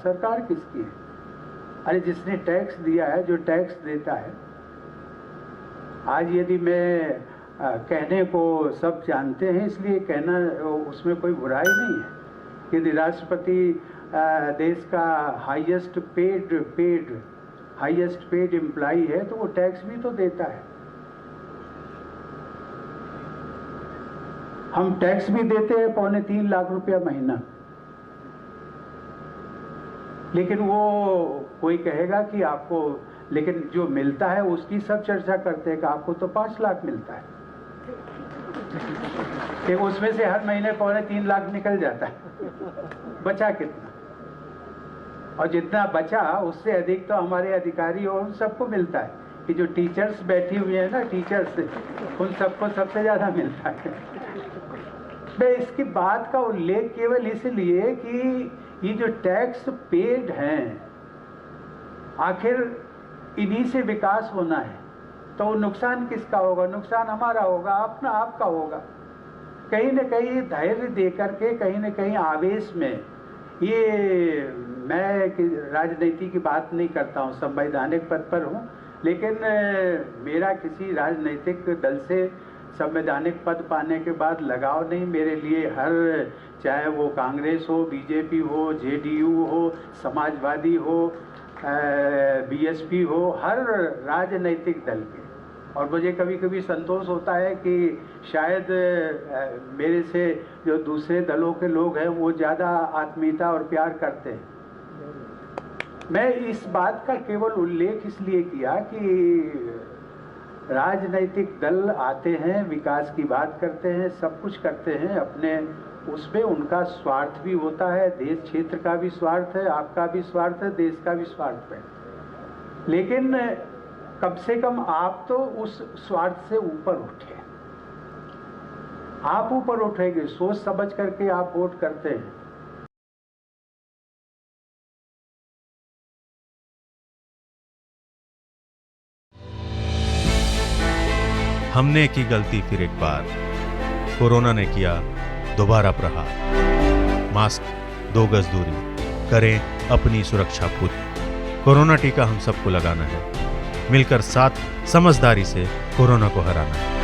सरकार किसकी है? अरे जिसने टैक्स दिया है, जो टैक्स देता है, आज यदि मैं कहने को सब जानते हैं इसलिए कहना, उसमें कोई बुराई नहीं है। यदि राष्ट्रपति देश का हाईएस्ट पेड एम्प्लॉई है तो वो टैक्स भी तो देता है। हम टैक्स भी देते हैं 2.25 लाख रुपया महीना, लेकिन वो कोई कहेगा कि आपको, लेकिन जो मिलता है उसकी सब चर्चा करते हैं कि आपको तो 5 लाख मिलता है, कि उसमें से हर महीने 2.25 लाख निकल जाता है, बचा कितना? और जितना बचा उससे अधिक तो हमारे अधिकारी और उन सबको मिलता है, कि जो टीचर्स बैठी हुई है ना, टीचर्स, उन सबको सबसे ज्यादा मिलता है। मैं इसकी बात का उल्लेख केवल इसलिए कि ये जो टैक्स पेड हैं, आखिर इन्हीं से विकास होना है, तो नुकसान किसका होगा? नुकसान हमारा होगा, अपना आपका होगा। कहीं न कहीं धैर्य दे करके, कहीं न कहीं आवेश में, ये मैं राजनीति की बात नहीं करता हूँ, संवैधानिक पद पर हूँ, लेकिन मेरा किसी राजनीतिक दल से संवैधानिक पद पाने के बाद लगाव नहीं। मेरे लिए हर, चाहे वो कांग्रेस हो, बीजेपी हो, जेडीयू हो, समाजवादी हो, बीएसपी हो, हर राजनीतिक दल के, और मुझे कभी कभी संतोष होता है कि शायद मेरे से जो दूसरे दलों के लोग हैं वो ज़्यादा आत्मीयता और प्यार करते हैं। मैं इस बात का केवल उल्लेख इसलिए किया कि राजनीतिक दल आते हैं, विकास की बात करते हैं, सब कुछ करते हैं, अपने उसमें उनका स्वार्थ भी होता है, देश क्षेत्र का भी स्वार्थ है, आपका भी स्वार्थ है, देश का भी स्वार्थ है, लेकिन कम से कम आप तो उस स्वार्थ से ऊपर उठे। आप ऊपर उठेंगे, सोच समझ करके आप वोट करते हैं। हमने की गलती फिर एक बार, कोरोना ने किया दोबारा प्रहार। मास्क, 2 गज दूरी, करें अपनी सुरक्षा खुद। कोरोना टीका हम सबको लगाना है, मिलकर साथ समझदारी से कोरोना को हराना है।